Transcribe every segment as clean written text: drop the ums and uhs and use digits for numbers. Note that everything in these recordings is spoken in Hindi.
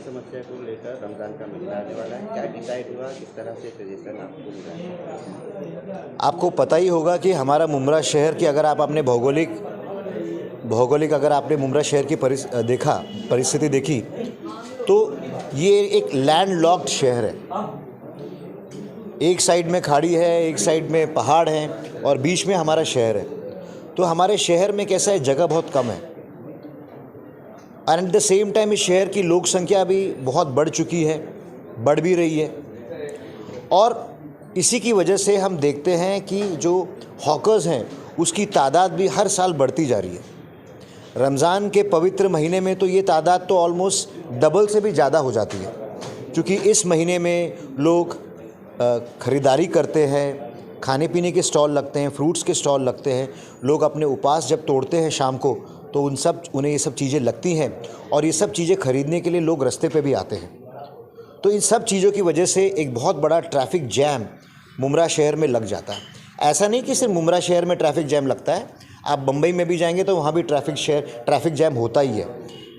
समस्या को लेकर रमज़ान का महीना आने वाला है, क्या डिसाइड हुआ, किस तरह से सजेशन आपको मिला? आपको पता ही होगा कि हमारा मुमरा शहर की अगर आप अपने भौगोलिक अगर आपने मुमरा शहर की परिस्थिति देखी तो ये एक लैंडलॉक्ड शहर है। एक साइड में खाड़ी है, एक साइड में पहाड़ हैं और बीच में हमारा शहर है। तो हमारे शहर में कैसा है, जगह बहुत कम है और एट द सेम टाइम इस शहर की लोक संख्या भी बहुत बढ़ चुकी है, बढ़ भी रही है। और इसी की वजह से हम देखते हैं कि जो हॉकर्स हैं उसकी तादाद भी हर साल बढ़ती जा रही है। रमज़ान के पवित्र महीने में तो ये तादाद तो ऑलमोस्ट डबल से भी ज़्यादा हो जाती है, क्योंकि इस महीने में लोग ख़रीदारी करते हैं, खाने पीने के स्टॉल लगते हैं, फ्रूट्स के स्टॉल लगते हैं। लोग अपने उपवास जब तोड़ते हैं शाम को तो उन्हें ये सब चीज़ें लगती हैं और ये सब चीज़ें ख़रीदने के लिए लोग रास्ते पे भी आते हैं। तो इन सब चीज़ों की वजह से एक बहुत बड़ा ट्रैफिक जैम मुमरा शहर में लग जाता है। ऐसा नहीं कि सिर्फ मुमरा शहर में ट्रैफिक जैम लगता है, आप बम्बई में भी जाएंगे तो वहाँ भी ट्रैफिक जैम होता ही है।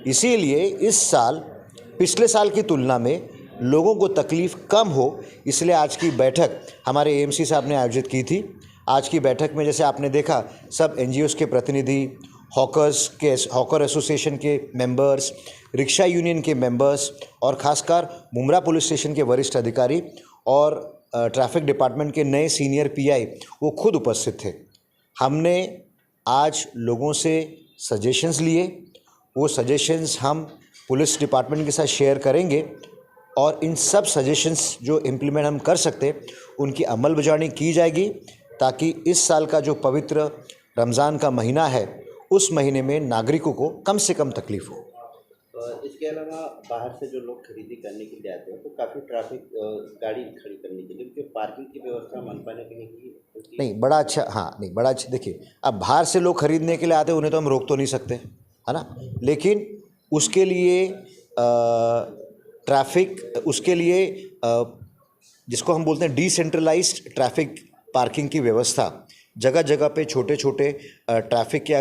इसीलिए इस साल पिछले साल की तुलना में लोगों को तकलीफ़ कम हो, इसलिए आज की बैठक हमारे एएमसी साहब ने आयोजित की थी। आज की बैठक में जैसे आपने देखा, सब एनजीओज़ के प्रतिनिधि, हॉकर एसोसिएशन के मेंबर्स, रिक्शा यूनियन के मेंबर्स और ख़ासकर मुमरा पुलिस स्टेशन के वरिष्ठ अधिकारी और ट्रैफिक डिपार्टमेंट के नए सीनियर पीआई वो खुद उपस्थित थे। हमने आज लोगों से सजेशंस लिए, वो सजेशंस हम पुलिस डिपार्टमेंट के साथ शेयर करेंगे और इन सब सजेशंस जो इम्प्लीमेंट हम कर सकते उनकी अमलबजानी की जाएगी, ताकि इस साल का जो पवित्र रमज़ान का महीना है उस महीने में नागरिकों को कम से कम तकलीफ़ हो। इसके अलावा बाहर से जो लोग खरीदी करने के लिए आते हैं तो काफ़ी ट्रैफिक गाड़ी खड़ी करने के लिए, क्योंकि पार्किंग की व्यवस्था मनपा ने कहीं की नहीं, बड़ा अच्छा, हाँ नहीं, बड़ा अच्छा। देखिए, अब बाहर से लोग ख़रीदने के लिए आते हैं, उन्हें तो हम रोक तो नहीं सकते, है ना, लेकिन उसके लिए जिसको हम बोलते हैं डिसेंट्रलाइज्ड ट्रैफिक पार्किंग की व्यवस्था, जगह जगह पे छोटे छोटे पार्किंग की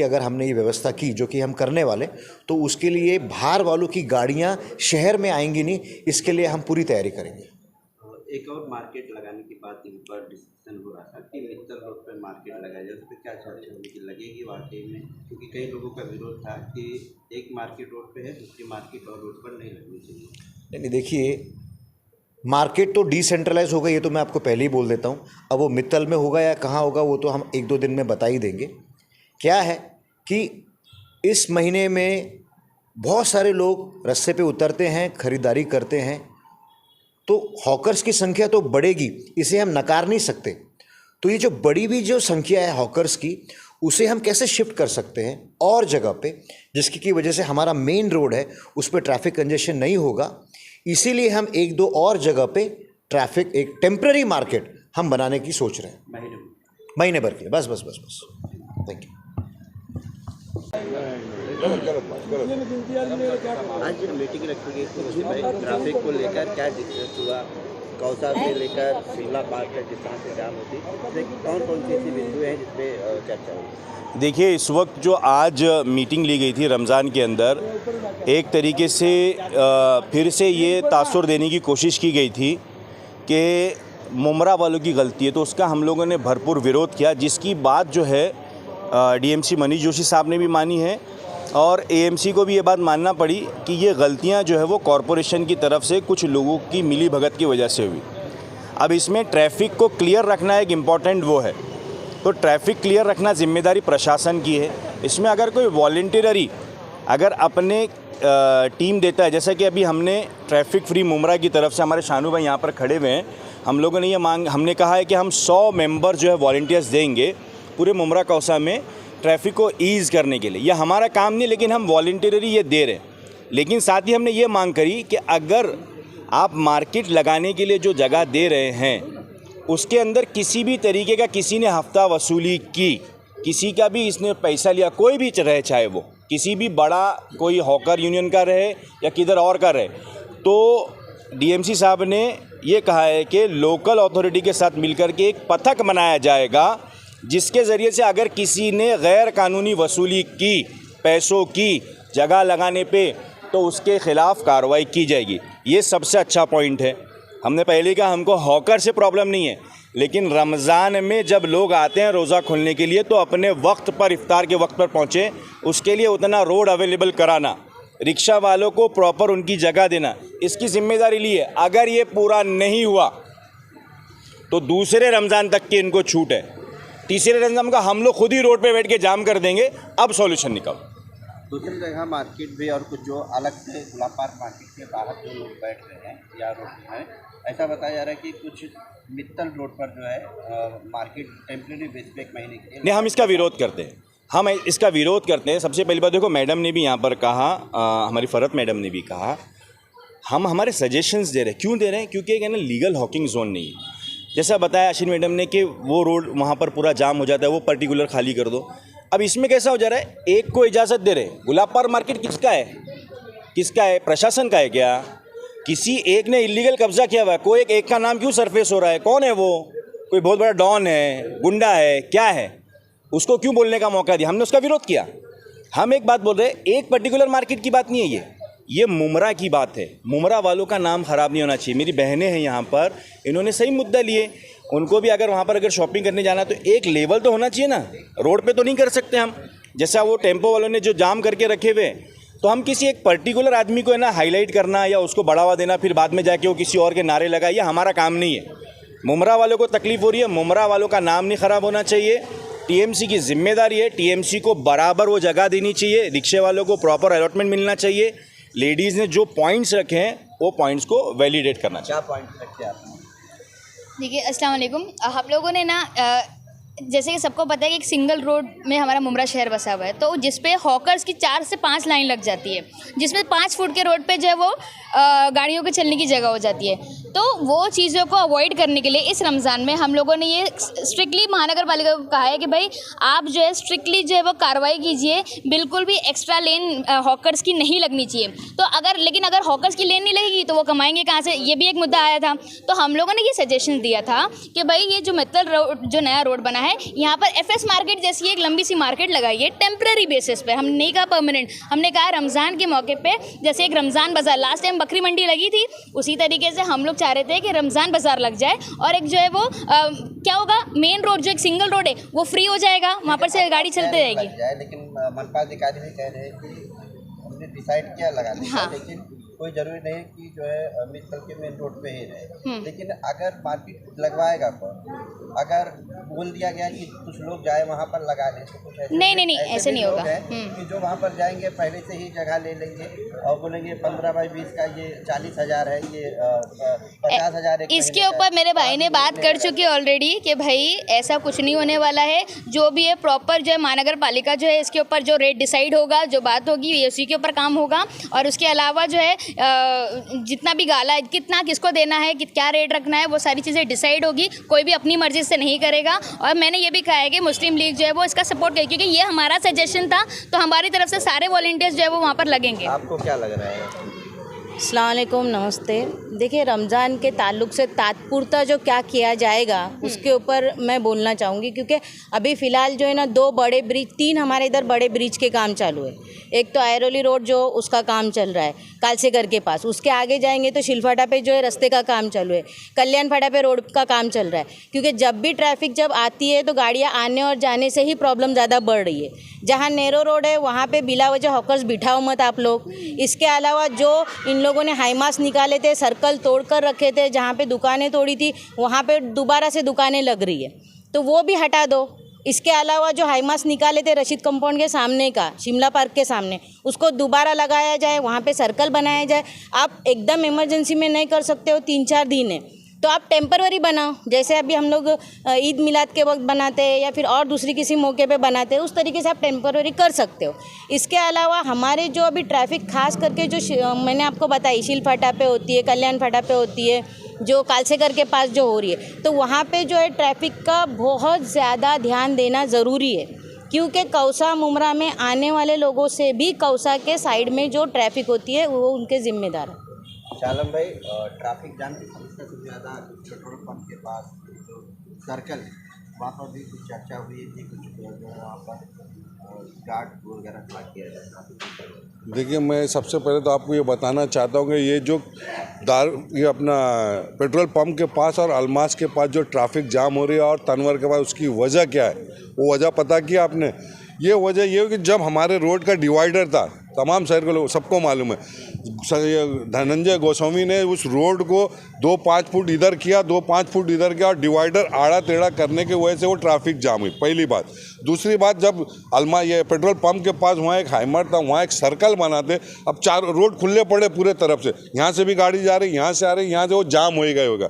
अगर हमने ये व्यवस्था की, जो कि हम करने वाले, तो उसके लिए बाहर वालों की गाड़ियाँ शहर में आएंगी नहीं, इसके लिए हम पूरी तैयारी करेंगे। एक और मार्केट लगाने की बात इन पर डिस्कशन हो रहा था कि मित्तल रोड पर मार्केट लगाया जाए, उस पर क्या चर्चा होगी कि लगेगी वाकई में, क्योंकि कई लोगों का विरोध था कि एक मार्केट रोड पे है, दूसरी मार्केट और रोड पर नहीं लगनी चाहिए। नहीं, देखिए, मार्केट तो डिसेंट्रलाइज होगा, ये तो मैं आपको पहले ही बोल देता हूँ। अब वो मित्तल में होगा या कहाँ होगा वो तो हम 1-2 दिन में बता ही देंगे। क्या है कि इस महीने में बहुत सारे लोग रास्ते पे उतरते हैं, ख़रीदारी करते हैं, तो हॉकर्स की संख्या तो बढ़ेगी, इसे हम नकार नहीं सकते। तो ये जो बढ़ी हुई जो संख्या है हॉकर्स की, उसे हम कैसे शिफ्ट कर सकते हैं और जगह पे, जिसकी वजह से हमारा मेन रोड है उस पर ट्रैफिक कंजेशन नहीं होगा। इसीलिए हम 1-2 और जगह पे एक टेम्पररी मार्केट हम बनाने की सोच रहे हैं, महीने भर के लिए। बस। Thank you. आज मीटिंग रखी गई थी उसमें ट्रैफिक को लेकर क्या डिस्कस हुआ, कौसा से लेकर शिमला पार्क तक जिस तरह से जाम होती, कौन सी ऐसी बिंदु हैं जिसपे चर्चा हुई? देखिए, इस वक्त जो आज मीटिंग ली गई थी रमज़ान के अंदर, एक तरीके से फिर से ये तासुर देने की कोशिश की गई थी कि मुमरा वालों की गलती है, तो उसका हम लोगों ने भरपूर विरोध किया, जिसकी बात जो है डीएमसी मनीष जोशी साहब ने भी मानी है और एएमसी को भी ये बात मानना पड़ी कि ये गलतियां जो है वो कॉरपोरेशन की तरफ से कुछ लोगों की मिली भगत की वजह से हुई। अब इसमें ट्रैफिक को क्लियर रखना एक इम्पॉर्टेंट वो है, तो ट्रैफिक क्लियर रखना जिम्मेदारी प्रशासन की है। इसमें अगर कोई वॉलंटियरी अगर अपने टीम देता है, जैसा कि अभी हमने ट्रैफिक फ्री मुमरा की तरफ से, हमारे शानू भाई यहाँ पर खड़े हुए हैं, हम लोगों ने हमने कहा है कि हम 100 मेंबर जो है वॉलंटियर्स देंगे पूरे मुमरा कौसा में ट्रैफिक को ईज़ करने के लिए। यह हमारा काम नहीं, लेकिन हम वॉलंटियरी ये दे रहे हैं। लेकिन साथ ही हमने ये मांग करी कि अगर आप मार्केट लगाने के लिए जो जगह दे रहे हैं उसके अंदर किसी भी तरीके का किसी ने हफ्ता वसूली की, किसी का भी इसने पैसा लिया, कोई भी रहे, चाहे वो किसी भी बड़ा कोई हॉकर यूनियन का रहे या किधर और का रहे, तो डीएमसी साहब ने ये कहा है कि लोकल अथॉरिटी के साथ मिलकर के एक पथक बनाया जाएगा, जिसके ज़रिए से अगर किसी ने गैर कानूनी वसूली की पैसों की जगह लगाने पे, तो उसके ख़िलाफ़ कार्रवाई की जाएगी। ये सबसे अच्छा पॉइंट है। हमने पहले कहा हमको हॉकर से प्रॉब्लम नहीं है, लेकिन रमज़ान में जब लोग आते हैं रोज़ा खोलने के लिए तो अपने वक्त पर, इफ्तार के वक्त पर पहुँचे, उसके लिए उतना रोड अवेलेबल कराना, रिक्शा वालों को प्रॉपर उनकी जगह देना, इसकी जिम्मेदारी ली है। अगर ये पूरा नहीं हुआ तो दूसरे रमज़ान तक की इनको छूट है। तीसरे रमज़ान का हम लोग खुद ही रोड पे बैठ के जाम कर देंगे, अब सॉल्यूशन निकालो। दूसरी जगह मार्केट भी और कुछ जो अलग से गुलाब पार्क मार्केट के बाहर जो लोग बैठ रहे हैं या रोड पे हैं, ऐसा बताया जा रहा है कि कुछ मित्तल रोड पर जो है मार्केट टेम्परेरी बेस पे 1 महीने के लिए। नहीं, हम इसका विरोध करते हैं, हम इसका विरोध करते हैं। सबसे पहली बात देखो, मैडम ने भी यहाँ पर कहा, हमारी फ़रत मैडम ने भी कहा, हम हमारे सजेशंस दे रहे हैं। क्यों दे रहे हैं? क्योंकि एक है ना लीगल हॉकिंग जोन नहीं है। जैसा बताया अश्विनी मैडम ने कि वो रोड वहाँ पर पूरा जाम हो जाता है, वो पर्टिकुलर खाली कर दो। अब इसमें कैसा हो जा रहा है, एक को इजाज़त दे रहे हैं। गुलाब पार्क मार्केट किसका है? किसका है? प्रशासन का है क्या? किसी एक ने इलीगल कब्जा किया हुआ है। कोई एक का नाम क्यों सरफेस हो रहा है? कौन है वो? कोई बहुत बड़ा डॉन है, गुंडा है, क्या है? उसको क्यों बोलने का मौका दिया? हमने उसका विरोध किया। हम एक बात बोल रहे हैं, एक पर्टिकुलर मार्केट की बात नहीं है ये मुमरा की बात है। मुमरा वालों का नाम ख़राब नहीं होना चाहिए। मेरी बहनें हैं यहाँ पर, इन्होंने सही मुद्दा लिए। उनको भी अगर वहाँ पर अगर शॉपिंग करने जाना तो एक लेवल तो होना चाहिए ना, रोड पे तो नहीं कर सकते हम। जैसा वो टेम्पो वालों ने जो जाम करके रखे हुए, तो हम किसी एक पर्टिकुलर आदमी को है ना हाईलाइट करना या उसको बढ़ावा देना, फिर बाद में जाके वो किसी और के नारे लगाए, ये हमारा काम नहीं है। मुमरा वालों को तकलीफ़ हो रही है, मुमरा वालों का नाम नहीं ख़राब होना चाहिए। टीएमसी की जिम्मेदारी है, टीएमसी को बराबर वो जगह देनी चाहिए, रिक्शे वालों को प्रॉपर अलॉटमेंट मिलना चाहिए। लेडीज़ ने जो पॉइंट्स रखे हैं वो पॉइंट्स को वैलिडेट करना चाहिए। क्या पॉइंट रखे आपने? देखिए, अस्सलाम वालेकुम। हम लोगों ने ना जैसे कि सबको पता है कि एक सिंगल रोड में हमारा मुमरा शहर बसा हुआ है, तो जिस पे हॉकर्स की 4 से 5 लाइन लग जाती है, जिसमें 5 फुट के रोड पे जो है वो गाड़ियों के चलने की जगह हो जाती है। तो वो चीज़ों को अवॉइड करने के लिए इस रमज़ान में हम लोगों ने ये स्ट्रिक्टली महानगर पालिका को कहा है कि भाई आप जो है स्ट्रिक्टली जो है वो कार्रवाई कीजिए, बिल्कुल भी एक्स्ट्रा लेन हॉकर्स की नहीं लगनी चाहिए। तो लेकिन अगर हॉकर्स की लेन नहीं लगेगी तो वो कमाएंगे कहाँ से, ये भी एक मुद्दा आया था। तो हम लोगों ने ये सजेशन दिया था कि भाई ये जो मित्तल रोड, जो नया रोड बना है, यहाँ पर एफएस मार्केट जैसी एक लंबी सी मार्केट लगाइए टेम्परेरी बेसिस पे। हम नहीं कहा परमानेंट, हमने कहा रमज़ान के मौके पे, जैसे एक रमज़ान बाज़ार लास्ट टाइम बकरी मंडी लगी थी, उसी तरीके से हम लोग चाह रहे थे कि रमज़ान बाज़ार लग जाए और एक जो है वो क्या होगा, मेन रोड जो एक सिंगल रोड है वो फ्री हो जाएगा, वहाँ पर से गाड़ी चलते रहेगी। लेकिन मनपा अधिकारी भी कह रहे हैं कि हमने डिसाइड किया लगाने का, हाँ। लेकिन कोई ज़रूरी नहीं कि जो है मित्तल के मेन रोड पे ही रहे। लेकिन अगर मार्केट लगवाएगा कौन? अगर बोल दिया गया कि कुछ लोग जाए वहाँ पर लगा लें, तो कुछ नहीं, ऐसे नहीं होगा। कि जो वहाँ पर जाएंगे पहले से ही जगह ले लेंगे और बोलेंगे 15 बाई 20 का ये 40,000 है, ये 50,000 है। इसके ऊपर मेरे भाई ने बात कर चुकी है ऑलरेडी कि भाई ऐसा कुछ नहीं होने वाला है। जो भी है प्रॉपर जो है महानगर पालिका जो है इसके ऊपर जो रेट डिसाइड होगा, जो बात होगी, ये उसी के ऊपर काम होगा। और उसके अलावा जो है जितना भी गाला है, कितना किसको देना है, क्या रेट रखना है, वो सारी चीज़ें डिसाइड होगी। कोई भी अपनी मर्जी से नहीं करेगा। और मैंने ये भी कहा है कि मुस्लिम लीग जो है वो इसका सपोर्ट करे, क्योंकि ये हमारा सजेशन था, तो हमारी तरफ से सारे वॉलंटियर्स जो है वो वहाँ पर लगेंगे। आपको क्या लग रहा है? अस्सलाम वालेकुम, नमस्ते। देखिए, रमज़ान के ताल्लुक़ से तात्पुरता जो क्या किया जाएगा उसके ऊपर मैं बोलना चाहूँगी, क्योंकि अभी फ़िलहाल जो है ना 2 बड़े ब्रिज, 3 हमारे इधर बड़े ब्रिज के काम चालू है। एक तो आयरोली रोड जो उसका काम चल रहा है कालसेगर के पास, उसके आगे जाएंगे तो शिलफाटा पे जो है रास्ते का काम चालू है, कल्याण फाटा पे रोड का काम चल रहा है। क्योंकि जब भी ट्रैफिक जब आती है तो गाड़ियाँ आने और जाने से ही प्रॉब्लम ज़्यादा बढ़ रही है। जहाँ नैरो रोड है वहाँ पे बिला वजह हॉकर्स बिठाओ मत आप लोग। इसके अलावा जो इन लोगों ने हाई मास निकाले थे, सर्कल तोड़ कर रखे थे, जहाँ पे दुकानें तोड़ी थी वहाँ पे दोबारा से दुकानें लग रही है, तो वो भी हटा दो। इसके अलावा जो हाई मास निकाले थे रशीद कंपाउंड के सामने का, शिमला पार्क के सामने, उसको दोबारा लगाया जाए, वहाँ पे सर्कल बनाया जाए। आप एकदम इमरजेंसी में नहीं कर सकते हो, 3-4 दिन है तो आप टेम्पररी बनाओ, जैसे अभी हम लोग ईद मिलाद के वक्त बनाते हैं या फिर और दूसरी किसी मौके पे बनाते हैं, उस तरीके से आप टेम्पररी कर सकते हो। इसके अलावा हमारे जो अभी ट्रैफिक खास करके जो मैंने आपको बताई शील फाटा पे होती है, कल्याण फाटा पे होती है, जो कालसेगर के पास जो हो रही है, तो वहाँ पे जो है ट्रैफिक का बहुत ज़्यादा ध्यान देना ज़रूरी है। क्योंकि कौसा मुमरा में आने वाले लोगों से भी कौसा के साइड में जो ट्रैफिक होती है वो उनके ज़िम्मेदार है। शालम भाई, ट्रैफिक जाम की समस्या सबसे ज़्यादा पेट्रोल पंप के पास जो सर्कल है वहाँ पर भी कुछ चर्चा हुई थी, कुछ जो है वहाँ पर गार्ड वगैरह खड़ा किया जाए ट्रैफिक। देखिए, मैं सबसे पहले तो आपको ये बताना चाहता हूँ कि ये जो ये अपना पेट्रोल पंप के पास और अलमास के पास जो ट्रैफिक जाम हो रही है और तनवर के पास, उसकी वजह क्या है, वो वजह पता किया आपने? ये वजह ये है कि जब हमारे रोड का डिवाइडर था, तमाम शहर के लोग सबको मालूम है, धनंजय गोस्वामी ने उस रोड को 2-5 फुट इधर किया, 2-5 फुट इधर किया, और डिवाइडर आड़ा टेढ़ा करने की वजह से वो ट्रैफिक जाम हुई, पहली बात। दूसरी बात, जब ये पेट्रोल पंप के पास वहाँ एक हाइमर था, वहाँ एक सर्कल बनाते, अब 4 रोड खुले पड़े पूरे तरफ से, यहाँ से भी गाड़ी जा रही, यहाँ से आ रही, यहाँ से वो जाम हो ही गए होगा।